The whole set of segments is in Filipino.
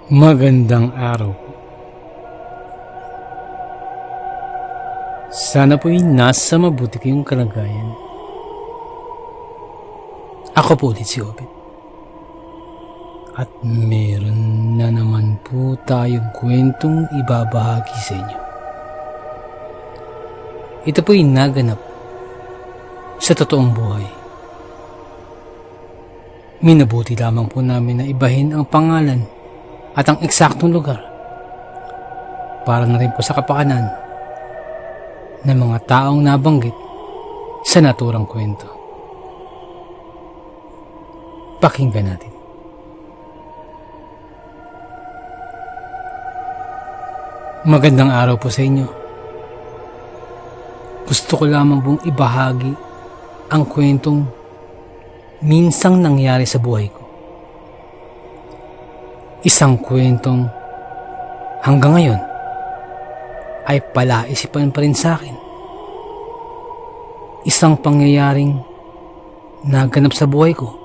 Magandang araw po. Sana po'y nasa mabuti kayong kalagayan. Ako po ulit si Obet. At meron na naman po tayong kwentong ibabahagi sa inyo. Ito po'y naganap sa totoong buhay. Minabuti lamang po namin na ibahin ang pangalan at ang eksaktong lugar para na rin po sa kapakanan ng mga taong nabanggit sa naturang kwento. Pakinggan natin. Magandang araw po sa inyo. Gusto ko lamang pong ibahagi ang kwentong minsang nangyari sa buhay ko. Isang kwentong hanggang ngayon ay palaisipan pa rin sa akin. Isang pangyayaring naganap sa buhay ko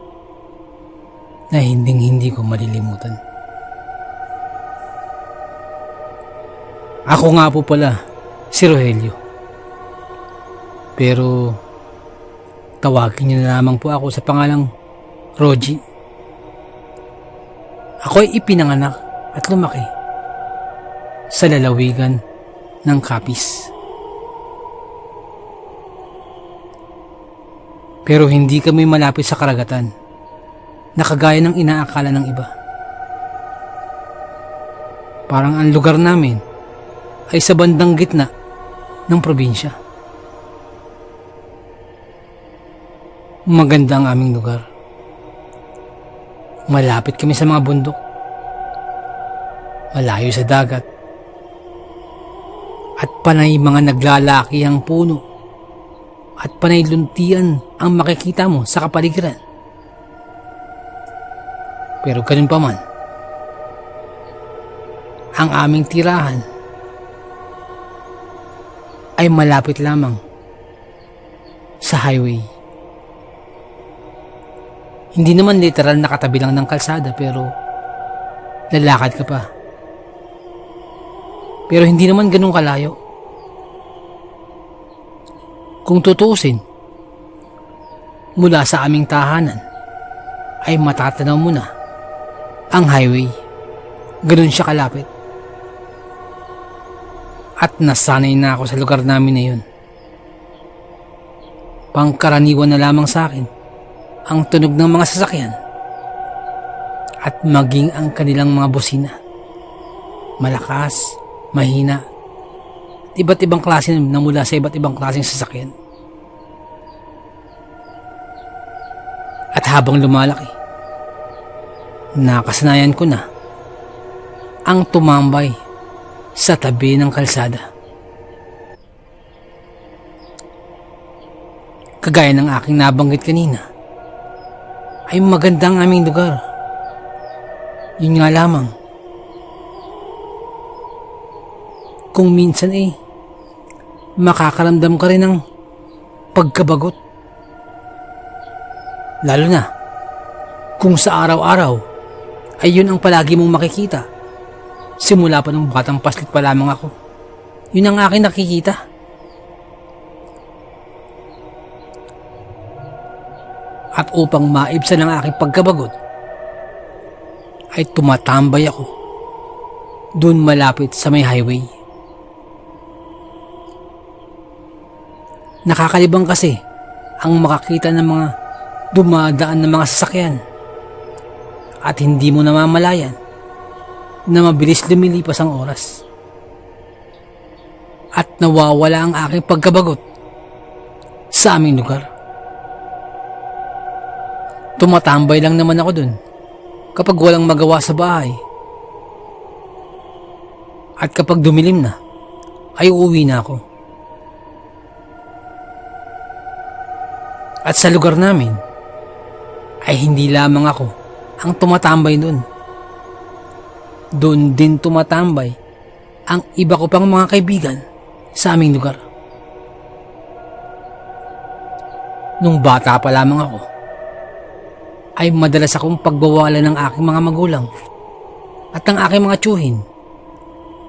na hindi ko malilimutan. Ako nga po pala si Rogelio. Pero tawagin niyo na lamang po ako sa pangalang Rogie. Ako ay ipinanganak at lumaki sa lalawigan ng Capiz. Pero hindi kami malapit sa karagatan na kagaya ng inaakala ng iba. Parang ang lugar namin ay sa bandang gitna ng probinsya. Maganda ang aming lugar. Malapit kami sa mga bundok. Malayo sa dagat. At panay mga naglalakihang puno. At panay luntian ang makikita mo sa kapaligiran. Pero ganun pa man, ang aming tirahan ay malapit lamang sa highway. Hindi naman literal na katabi lang ng kalsada pero lalakad ka pa. Pero hindi naman ganun kalayo. Kung tutuusin, mula sa aming tahanan ay matatanaw mo na ang highway. Ganun siya kalapit. At nasanay na ako sa lugar namin na yun. Pangkaraniwan na lamang sa akin ang tunog ng mga sasakyan at maging ang kanilang mga bosina. Malakas, mahina, iba't ibang klase na mula sa iba't ibang klaseng sasakyan. At habang lumalaki, nakasanayan ko na ang tumambay sa tabi ng kalsada. Kagaya ng aking nabanggit kanina, ay magandang aming lugar. Yun nga lamang, kung minsan makakaramdam ka rin ng pagkabagot. Lalo na kung sa araw-araw ay yun ang palagi mong makikita. Simula pa nung batang paslit pa lamang ako, yun ang aking nakikita. At upang maibsan ang aking pagkabagot, ay tumatambay ako doon malapit sa may highway. Nakakalibang kasi ang makakita ng mga dumadaan ng mga sasakyan at hindi mo namamalayan na mabilis lumilipas ang oras at nawawala ang aking pagkabagot sa aming lugar. Tumatambay lang naman ako dun kapag walang magawa sa bahay. At kapag dumilim na, ay uuwi na ako. At sa lugar namin, ay hindi lamang ako ang tumatambay dun. Doon din tumatambay ang iba ko pang mga kaibigan sa aming lugar. Nung bata pa lamang ako, ay madalas akong pagbawalan ng aking mga magulang at ang aking mga tiyuhin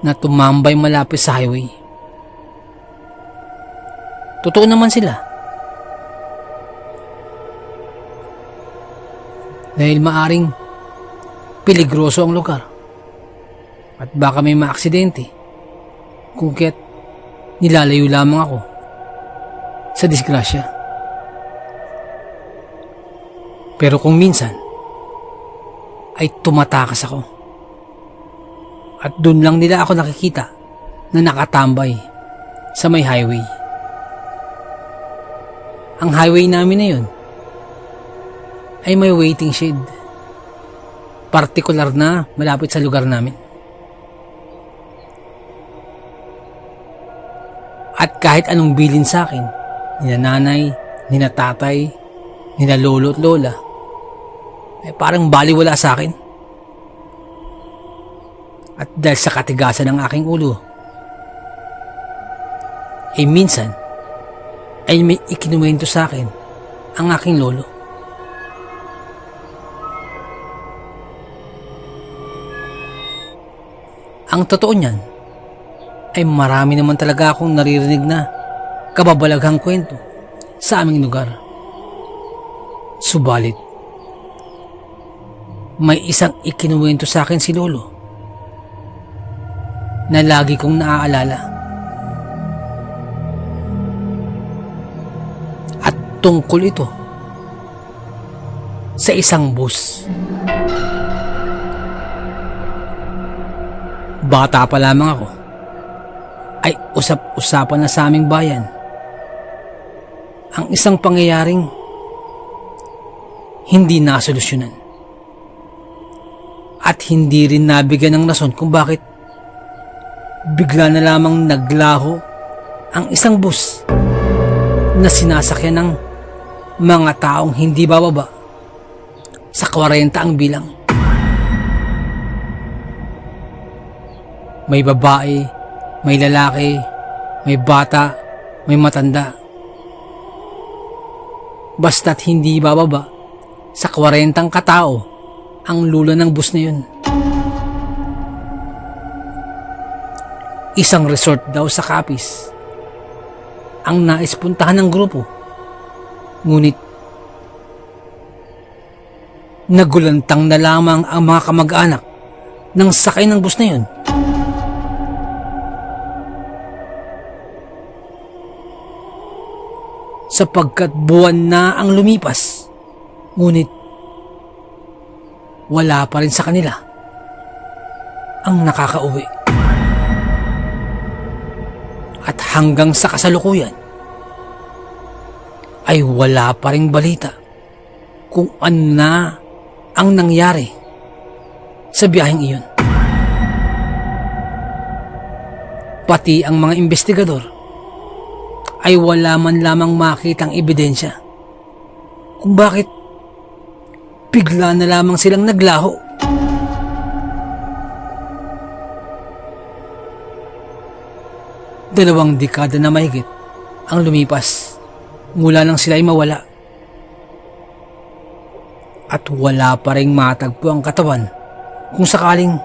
na tumambay malapit sa highway. Totoo naman sila. Dahil maaring peligroso ang lugar at baka may maaksidente kung kaya't nilalayo lamang ako sa disgrasya. Pero kung minsan ay tumatakas ako at dun lang nila ako nakikita na nakatambay sa may highway. Ang highway namin na yun ay may waiting shed, partikular na malapit sa lugar namin. At kahit anong bilin sa akin, nila nanay, nila tatay, nila lolo at lola, ay parang baliwala sa akin. At dahil sa katigasan ng aking ulo, ay minsan ay may ikinuwento sa akin ang aking lolo. Ang totoo niyan ay marami naman talaga akong naririnig na kababalaghang kwento sa aming lugar. Subalit, may isang ikinuwento sa akin si lolo na lagi kong naaalala. At tungkol ito sa isang bus. Bata pa lamang ako ay usap-usapan na sa aming bayan ang isang pangyayaring hindi nasolusyonan at hindi rin nabigyan ng rason kung bakit bigla na lamang naglaho ang isang bus na sinasakyan ng mga taong hindi bababa sa 40 ang bilang. May babae, may lalaki, may bata, may matanda. Basta't hindi bababa sa 40 katao ang lula ng bus na yun. Isang resort daw sa Capiz ang naispuntahan ng grupo. Ngunit nagulantang na lamang ang mga kamag-anak ng sakay ng bus na yun. Sapagkat buwan na ang lumipas, ngunit wala pa rin sa kanila ang nakakauwi. At hanggang sa kasalukuyan ay wala pa ring balita kung ano na ang nangyari sa biyaheng iyon. Pati ang mga investigador ay wala man lamang makitang ebidensya kung bakit bigla na lamang silang naglaho. Dalawang dekada na mahigit ang lumipas mula nang sila ay mawala. At wala pa ring matagpo ang katawan kung sakaling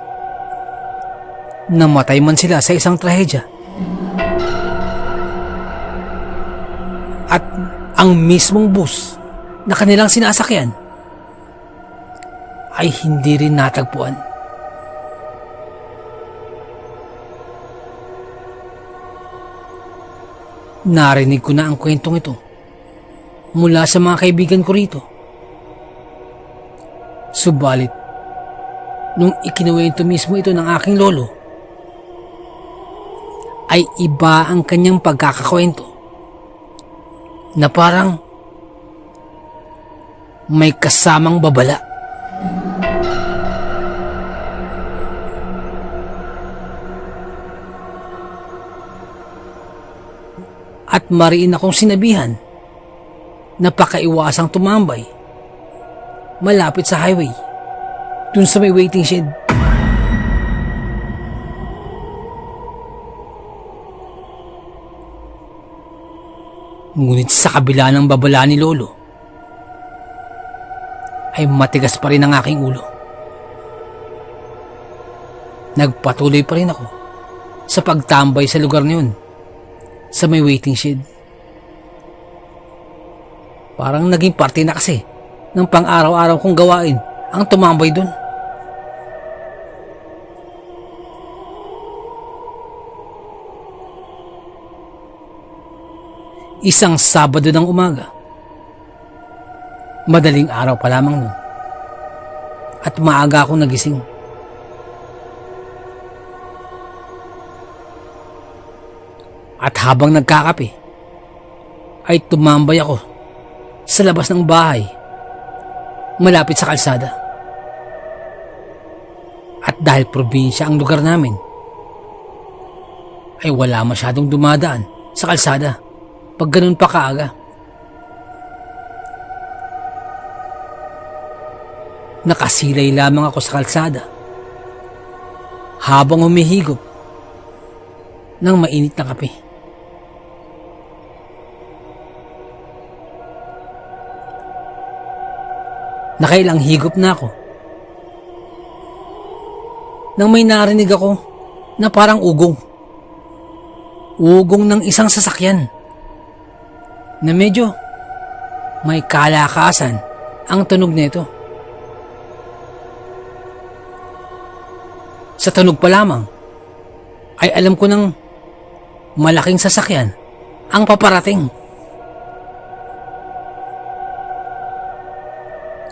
namatay man sila sa isang trahedya. At ang mismong bus na kanilang sinasakyan ay hindi rin natagpuan. Narinig ko na ang kwentong ito mula sa mga kaibigan ko rito. Subalit, nung ikinuwento mismo ito ng aking lolo, ay iba ang kanyang pagkakakwento. Na parang may kasamang babala. At mariin akong sinabihan na pakaiwasang tumambay malapit sa highway dun sa may waiting shed. Ngunit sa kabila ng babala ni lolo ay matigas pa rin ang aking ulo. nagpatuloy pa rin ako sa pagtambay sa lugar na yun, sa may waiting shed. Parang naging parte na kasi ng pang-araw-araw kong gawain ang tumambay dun. Isang Sabado ng umaga, madaling araw pa lamang nun, at maaga akong nagising. At habang nagkakape, ay tumambay ako sa labas ng bahay, malapit sa kalsada. At dahil probinsya ang lugar namin, ay wala masyadong dumadaan sa kalsada pag ganun pa kaaga. Nakasilay lamang ako sa kalsada habang humihigop ng mainit na kape. Nakailang higop na ako nang may narinig ako na parang ugong ng isang sasakyan na medyo may kalakasan ang tunog nito. Sa tunog pa lamang ay alam ko ng malaking sasakyan ang paparating.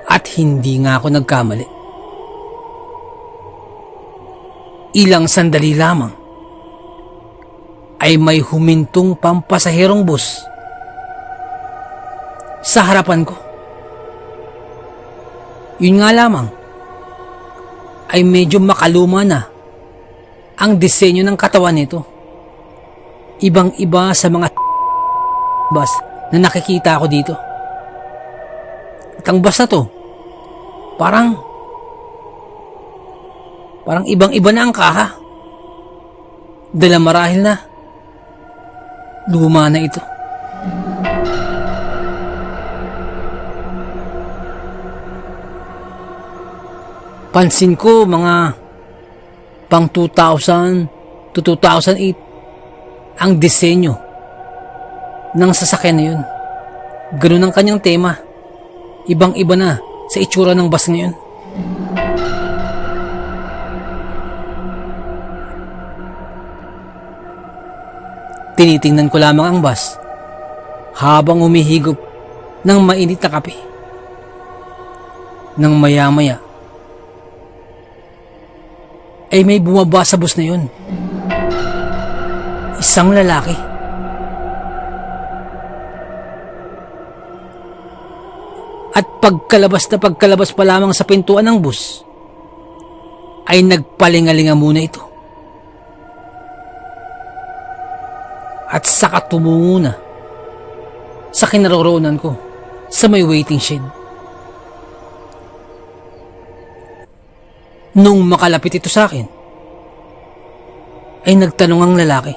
At hindi nga ako nagkamali. Ilang sandali lamang ay may humintong pampasaherong bus sa harapan ko. Yun nga lamang ay medyo makaluma na ang disenyo ng katawan nito. Ibang-iba sa mga bus na nakikita ko dito. At ang bus na to, parang ibang-iba na ang kaha. Dala marahil na luma na ito. Pansin ko mga pang 2000 to 2008 ang disenyo ng sasakyan na yun. Ganun ang kanyang tema. Ibang-iba na sa itsura ng bus ngayon. Tinitingnan ko lamang ang bus habang humihigop ng mainit na kape. Nang maya-maya ay may bumaba sa bus na yun. Isang lalaki. At pagkalabas pa lamang sa pintuan ng bus, ay nagpalingalinga muna ito. At saka tumungo na sa kinaroroonan ko sa may waiting shed. Nung makalapit ito sa akin, ay nagtanong ang lalaki.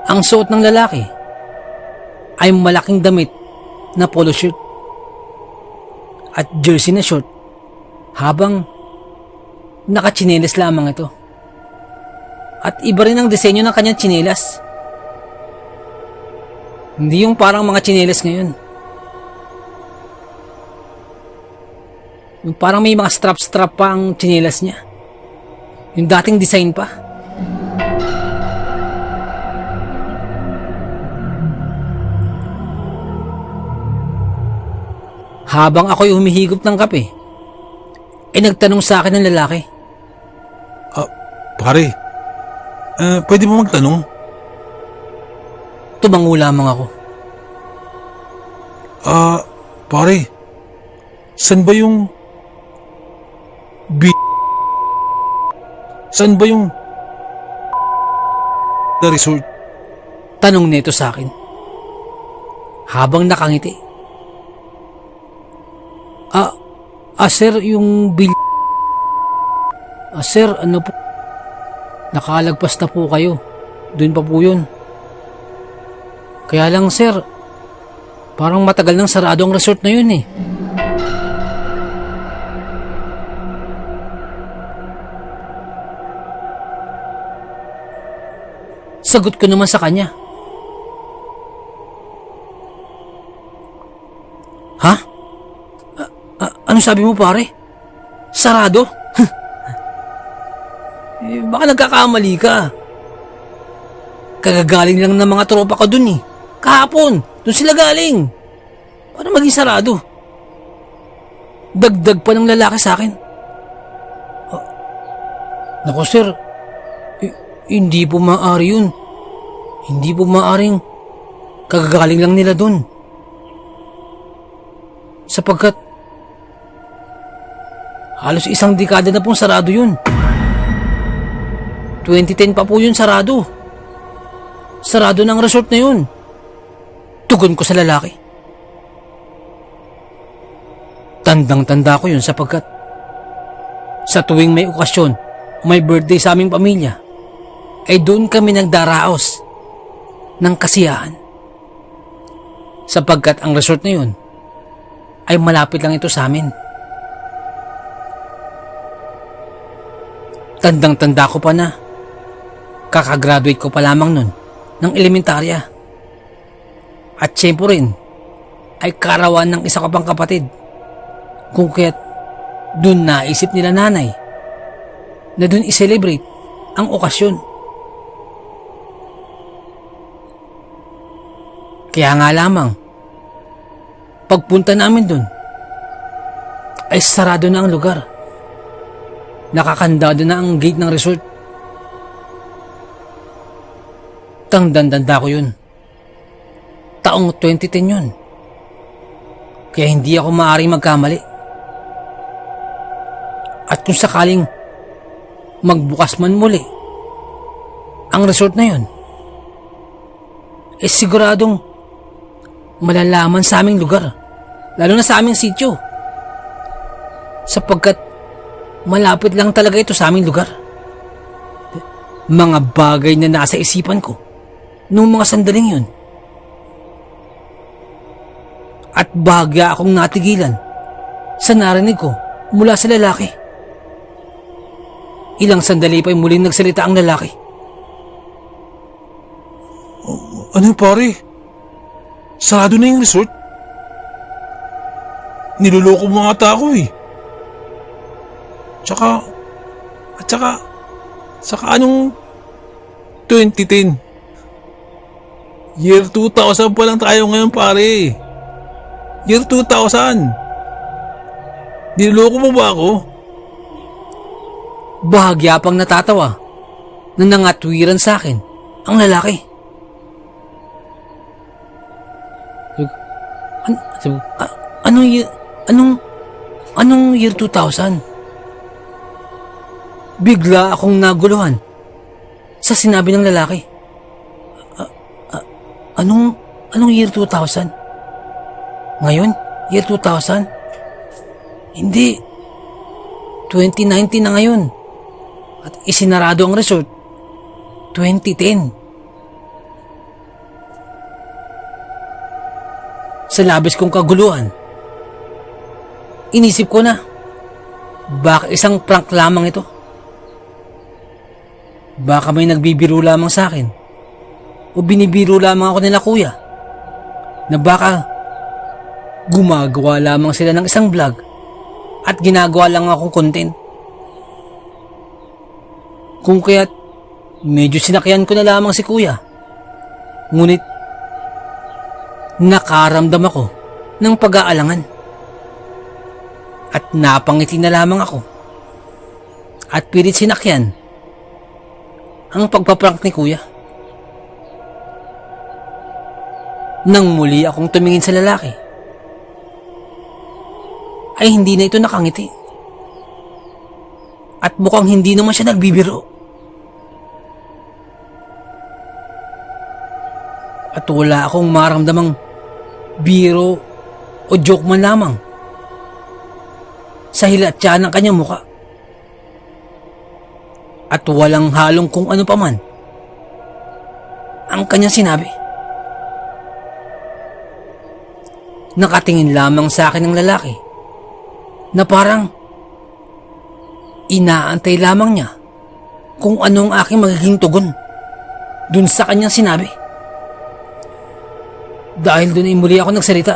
Ang suot ng lalaki ay malaking damit na polo shirt at jersey na short, habang nakatsinelas lamang ito. At iba rin ang disenyo ng kanyang tsinelas. Hindi yung parang mga tsinelas ngayon. Yung parang may mga strap pa ang tsinelas niya. Yung dating design pa. Habang ako'y humihigop ng kape, ay nagtanong sa akin ng lalaki. Pare, pwede mo magtanong? Tumango lamang ako. Pare, saan ba yung saan ba yung na resort? Tanong nito sa akin habang nakangiti. Sir, yung sir, ano po? Nakalagpas na po kayo. Doon pa po yun. Kaya lang, sir, parang matagal nang sarado ang resort na yun eh. Sagot ko naman sa kanya. Ha? Ano sabi mo pare? Sarado? Baka nagkakamali ka. Kagagaling lang ng mga tropa ko dun eh. Kahapon, dun sila galing. Paano maging sarado? Dagdag pa ng lalaki sa akin. Naku sir, hindi po maaari yun. Hindi po maaaring kagagaling lang nila dun. Sapagkat halos isang dekada na pong sarado yun. 2010 pa po yun sarado. Sarado ng resort na yun. Tugon ko sa lalaki. Tandang-tanda ko yun sapagkat sa tuwing may okasyon o may birthday sa aming pamilya, ay doon kami nagdaraos ng kasiyahan. Sapagkat ang resort na yun ay malapit lang ito sa amin. Tandang-tanda ko pa na kakagraduate ko pa lamang nun ng elementarya. At siyempre rin ay karawan ng isa ko pang kapatid. Kung kaya't dun naisip nila nanay na dun i-celebrate ang okasyon. Kaya nga lamang, pagpunta namin dun, ay sarado na ang lugar. Nakakandado na ang gate ng resort. Tandang-tanda ko yun. Taong 2010 yun. Kaya hindi ako maaaring magkamali. At kung sakaling magbukas man muli ang resort na yun, siguradong malalaman sa aming lugar, lalo na sa aming sityo, sapagkat malapit lang talaga ito sa aming lugar. Mga bagay na nasa isipan ko noong mga sandaling yun. At bahagya akong natigilan sa narinig ko mula sa lalaki. Ilang sandali pa'y muling nagsalita ang lalaki. Ano yung pare? Sarado na yung resort? Niloloko mo ata ako eh. Tsaka anong 2010? Year 2000 pa lang tayo ngayon pare. Year 2000. Niloloko mo ba ako? Bahagya pang natatawa na nangatwiran sa akin ang lalaki. Anong year 2000? Bigla akong naguluhan sa sinabi ng lalaki. Anong year 2000? Ngayon? Year 2000? Hindi. 2019 na ngayon. At isinarado ang resort 2010. Sa labis kong kaguluhan, inisip ko na baka isang prank lamang ito. Baka may nagbibiro lamang sa akin o binibiro lamang ako nila kuya na baka gumagawa lamang sila ng isang vlog at ginagawa lang akong content. Kung kaya't medyo sinakyan ko na lamang si kuya. Ngunit nakaramdam ako ng pag-aalangan at napangiti na lamang ako at pilit sinakyan ang pagpaprank ni kuya. Nang muli akong tumingin sa lalaki, ay hindi na ito nakangiti at mukhang hindi naman siya nagbibiro. At wala akong maramdamang biro o joke man lamang sa hilatya ng kanyang muka. At walang halong kung ano paman ang kanyang sinabi. Nakatingin lamang sa akin ng lalaki na parang inaantay lamang niya kung ano ang aking magiging tugon. dun sa kanyang sinabi. Dahil dun ay muli ako nagsalita.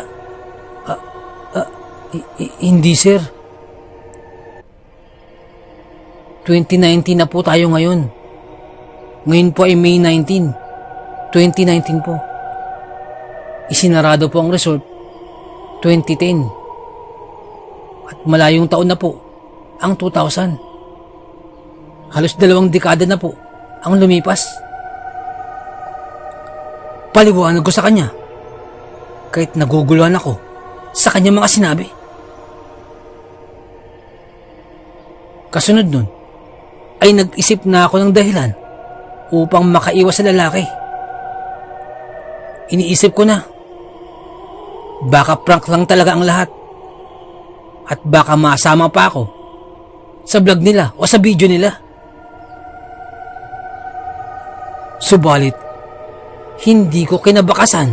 Hindi sir. 2019 na po tayo ngayon. Ngayon po ay May 19, 2019 po. Isinarado po ang resort 2010. At malayong taon na po ang 2000. Halos 2 dekada na po ang lumipas. Paliwanag ko sa kanya kahit naguguluhan ako sa kanyang mga sinabi. Kasunod nun ay nag-isip na ako ng dahilan upang makaiwas sa lalaki. Iniisip ko na baka prank lang talaga ang lahat at baka masama pa ako sa vlog nila o sa video nila. Subalit, hindi ko kinabakasan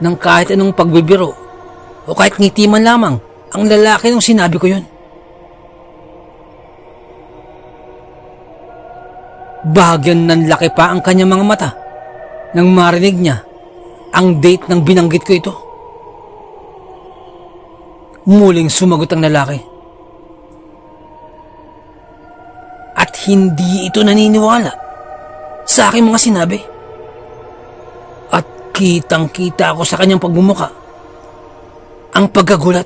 ng kahit anong pagbibiro o kahit ngiti man lamang ang lalaki nung sinabi ko yun. Bahagyan ng laki pa ang kanyang mga mata nang marinig niya ang date ng binanggit ko ito. Muling sumagot ang lalaki. At hindi ito naniniwala sa aking mga sinabi. At kitang-kita ako sa kanyang pagmumuka ang pagkagulat,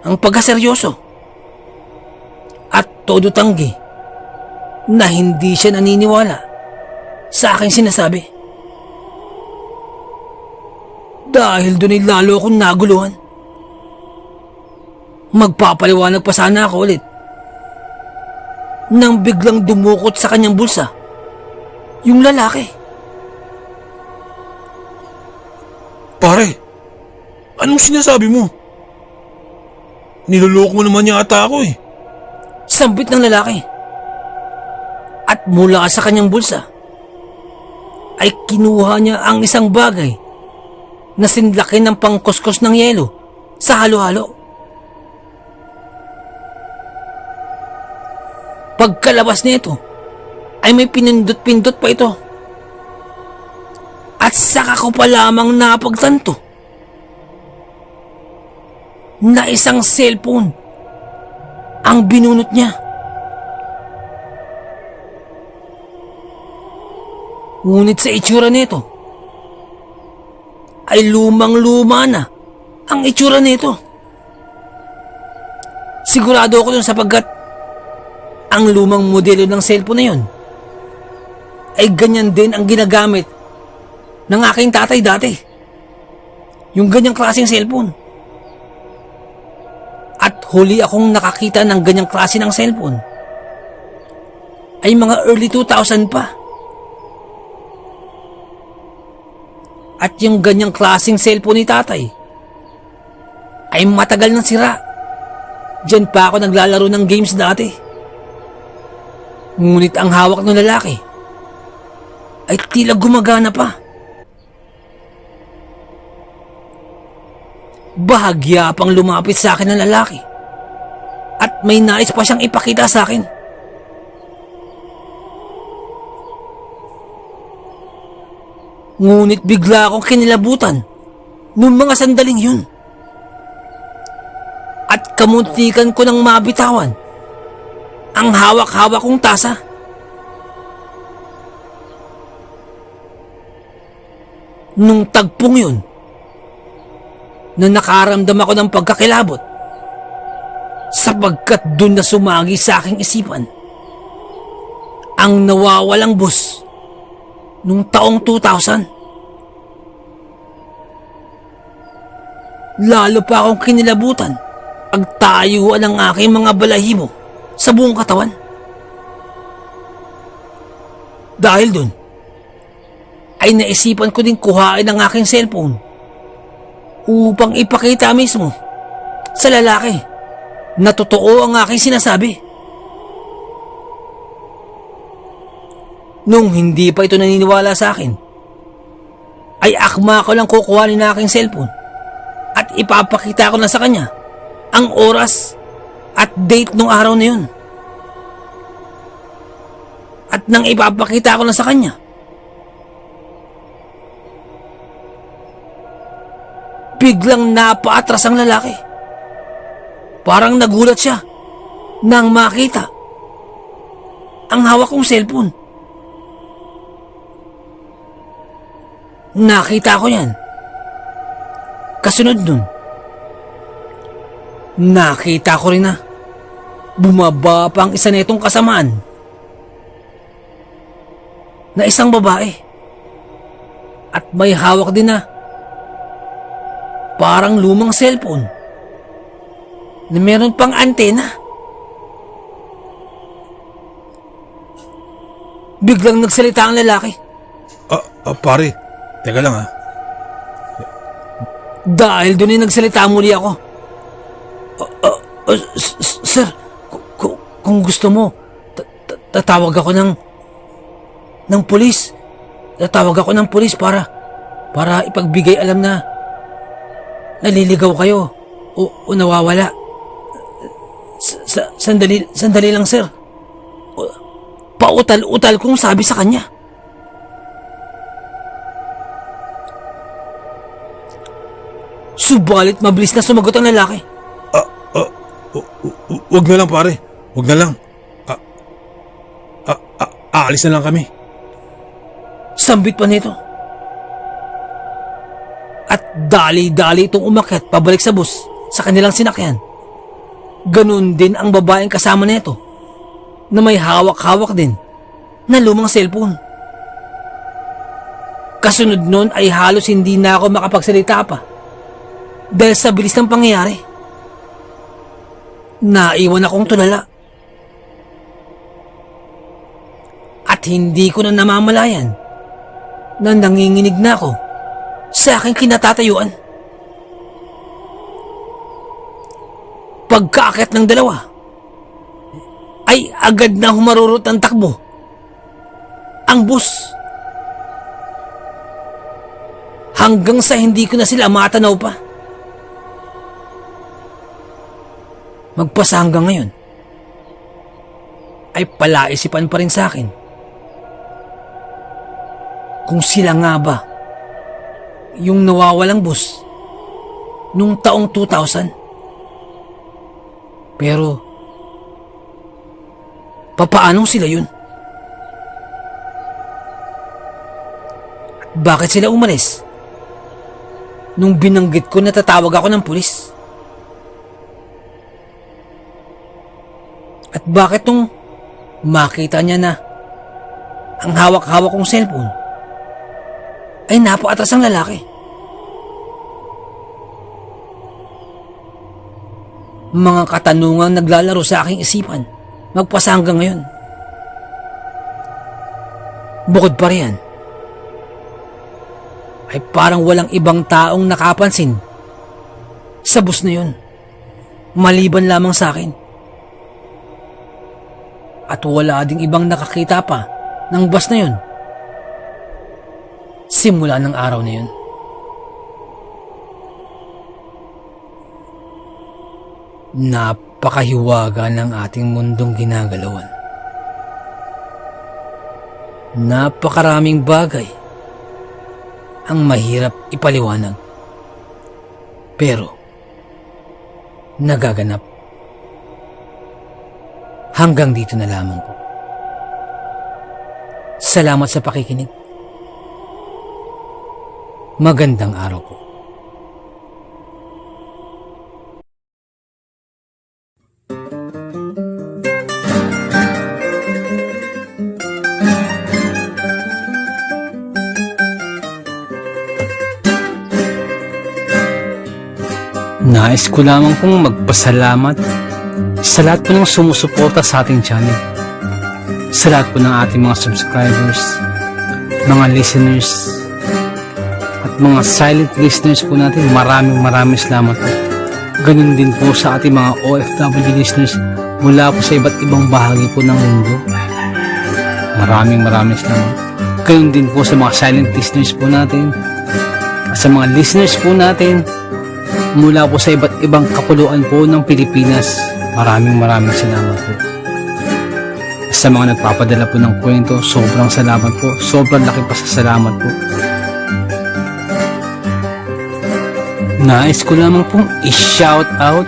ang pagkaseryoso, at todo tanggi na hindi siya naniniwala sa aking sinasabi. Dahil doon ay lalo akong naguluhan. Magpapaliwanag pa sana ako ulit nang biglang dumukot sa kanyang bulsa yung lalaki. Pare, anong sinasabi mo? Niloloko mo naman yata ako eh. Sambit ng lalaki. At mula sa kanyang bulsa ay kinuha niya ang isang bagay na sinlaki ng pangkuskos ng yelo sa halo-halo. Pagkalabas nito ay may pinindot-pindot pa ito. At saka ko pa lamang napagtanto na isang cellphone ang binunot niya. Ngunit sa itsura nito ay lumang-luma na ang itsura nito. Sigurado ako dun sapagkat ang lumang modelo ng cellphone na yun ay ganyan din ang ginagamit ng aking tatay dati. Yung ganyang klaseng cellphone. At huli akong nakakita ng ganyang klase ng cellphone ay mga early 2000 pa. At yung ganyang klaseng cellphone ni tatay ay matagal nang sira. Diyan pa ako naglalaro ng games dati. Ngunit ang hawak ng lalaki ay tila gumagana pa. Bahagya pang lumapit sa akin ng lalaki at may nais pa siyang ipakita sa akin. Ngunit bigla akong kinilabutan noong mga sandaling yun. At kamuntikan ko nang mabitawan ang hawak-hawak kong tasa. Nung tagpong yun, na nakaramdam ako ng pagkakilabot sapagkat dun na sumagi sa aking isipan ang nawawalang bus nung taong 2000. Lalo pa akong kinilabutan pagtayuan ng aking mga balahibo sa buong katawan. Dahil dun, ay naisipan ko din kuhain ang aking cellphone upang ipakita mismo sa lalaki na totoo ang aking sinasabi. Nung hindi pa ito naniniwala sa akin, ay akma ko lang kukuhanin na aking cellphone at ipapakita ko na sa kanya ang oras at date nung araw na yun. At nang ipapakita ko na sa kanya biglang napaatras ang lalaki. Parang nagulat siya nang makita ang hawak kong cellphone. Nakita ko yan. Kasunod nun, nakita ko rin na bumaba pa ang isa nitong kasamaan na isang babae at may hawak din na parang lumang cellphone na meron pang antena. Biglang nagsalita ang lalaki. Pare, teka lang ha. Dahil doon ay nagsalita muli ako. Sir, kung gusto mo, tatawag ako ng pulis. Tatawag ako ng pulis para ipagbigay alam na naliligaw kayo o nawawala. Sandali lang, sir. Pautal-utal kong sabi sa kanya. Subalit mabilis na sumagot ang lalaki. Wag na lang pare. Wag na lang. Aalis na lang kami. Sambit pa nito. At dali-dali itong umakyat pabalik sa bus sa kanilang sinakyan. Ganun din ang babaeng kasama nito na may hawak-hawak din na lumang cellphone. Kasunod nun ay halos hindi na ako makapagsalita pa dahil sa bilis ng pangyayari. Naiwan akong tulala. At hindi ko na namamalayan na nanginginig na ako sa aking kinatatayuan. Pagkaakyat ng dalawa, ay agad na humarurot ang takbo ang bus. Hanggang sa hindi ko na sila matanaw pa. Magpasa hanggang ngayon, ay palaisipan pa rin sa akin kung sila nga ba yung nawawalang bus nung taong 2000. Pero papaanong sila yun? At bakit sila umalis nung binanggit ko na tatawag ako ng pulis? At bakit nung makita niya na ang hawak-hawak kong cellphone ay napaatras ang lalaki? Mga katanungang naglalaro sa aking isipan magpasa hanggang ngayon. Bukod pa riyan, ay parang walang ibang taong nakapansin sa bus na yun maliban lamang sa akin. At wala ding ibang nakakita pa ng bus na yun simula ng araw na yun. Napakahiwaga ng ating mundong ginagalawan. Napakaraming bagay ang mahirap ipaliwanag, pero nagaganap. Hanggang dito na lamang po. Salamat sa pakikinig. Magandang araw po. Nais ko lamang pong magpasalamat sa lahat po ng sumusuporta sa ating channel, sa lahat po ng ating mga subscribers, mga listeners, at mga silent listeners po natin. Maraming salamat po. Ganun din po sa ating mga OFW listeners mula po sa iba't ibang bahagi po ng mundo. Maraming salamat. Ganun din po sa mga silent listeners po natin, at sa mga listeners po natin mula po sa iba't ibang kapuluan po ng Pilipinas. Maraming salamat po. Sa mga nagpapadala po ng kwento, sobrang salamat po. Sobrang laki pa sa salamat po. Nais ko lamang pong i-shout out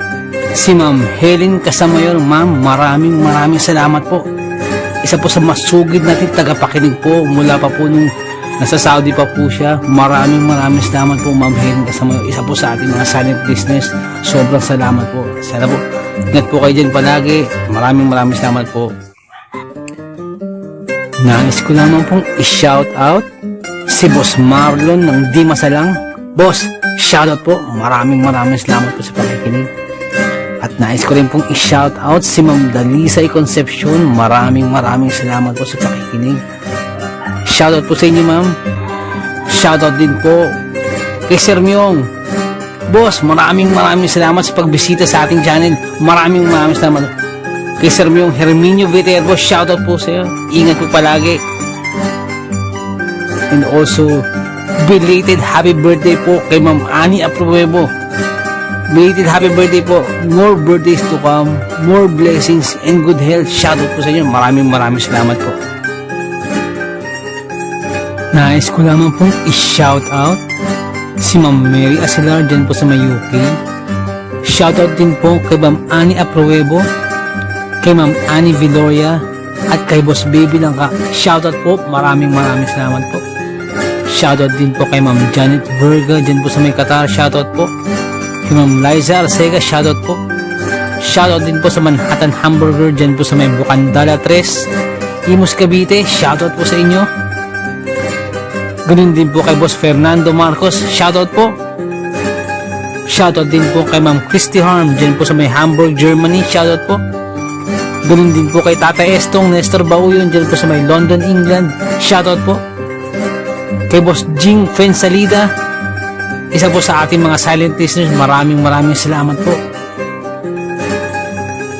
si Ma'am Helen Casamayor. Ma'am, maraming salamat po. Isa po sa masugid natin tagapakinig po mula pa po nung nasa Saudi pa po siya. Maraming salamat po, Ma'am Helen Casamayor. Isa po sa ating mga silent listeners. Sobrang salamat po. Sana po, ingat po kayo dyan palagi. Maraming salamat po. Nais ko lamang pong i-shout out si Boss Marlon ng Di Masalang. Boss, shoutout po. Maraming salamat po sa pakikinig. At nais ko rin pong i-shout out si Ma'am Dalisay Concepcion. Maraming salamat po sa pakikinig. Shoutout po sa inyo, ma'am. Shoutout din po kay Sir Myong. Boss, maraming salamat sa pagbisita sa ating channel. Maraming salamat. Kay Sir Myong Herminio Viterbo, shoutout po sa iyo. Ingat po palagi. And also, belated happy birthday po kay Ma'am Ani Apruebo. Belated happy birthday po. More birthdays to come. More blessings and good health. Shoutout po sa inyo. Maraming salamat po. Nais ko lamang pong i-shout out si Ma'am Mary Asilar dyan po sa may UK. Shoutout din po kay Ma'am Ani Apruebo, kay Ma'am Ani Viloria, at kay Boss Baby Langka. Shoutout po. Maraming salamat po. Shoutout din po kay Ma'am Janet Verga dyan po sa may Qatar. Shoutout po kay Ma'am Liza Arcega. Shoutout po. Shoutout din po sa Manhattan Hamburger dyan po sa may Bukandala 3, Imus Cavite. Shoutout po sa inyo. Ganun din po kay Boss Fernando Marcos. Shoutout po. Shoutout din po kay Ma'am Christy Harm dyan po sa may Hamburg, Germany. Shoutout po. Ganun din po kay Tata Estong Nestor Bauyon dyan po sa may London, England. Shoutout po. Kay Boss Jing Fensalida, isa po sa ating mga silent listeners. Maraming salamat po.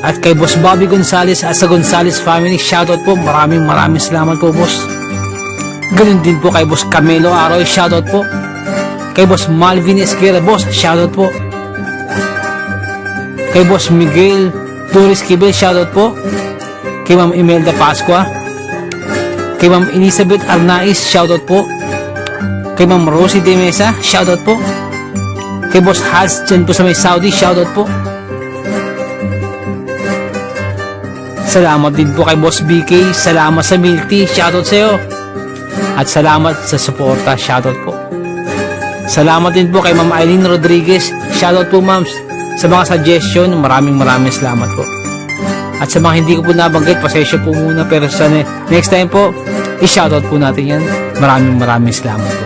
At kay Boss Bobby Gonzales at sa Gonzales family, shoutout po. Maraming salamat po, boss. Ganun din po kay Boss Camelo Aroy, shoutout po. Kay Boss Malvin Esquera, boss, shoutout po. Kay Boss Miguel Torres Kibel, shoutout po. Kay Ma'am Imelda Pascua. Kay Ma'am Elizabeth Arnaiz, shoutout po. Kay Ma'am Rosie De Mesa, shoutout po. Kay Boss Haz dyan po sa may Saudi, shoutout po. Salamat din po kay Boss BK. Salamat sa milk tea, shoutout sa iyo. At salamat sa suporta, shoutout po. Salamat din po kay Ma'am Eileen Rodriguez. Shoutout po, ma'am, sa mga suggestion. Maraming salamat po. At sa mga hindi ko po nabanggit, pasensya po muna. Pero sa next time po, i-shoutout po natin yan. Maraming salamat po.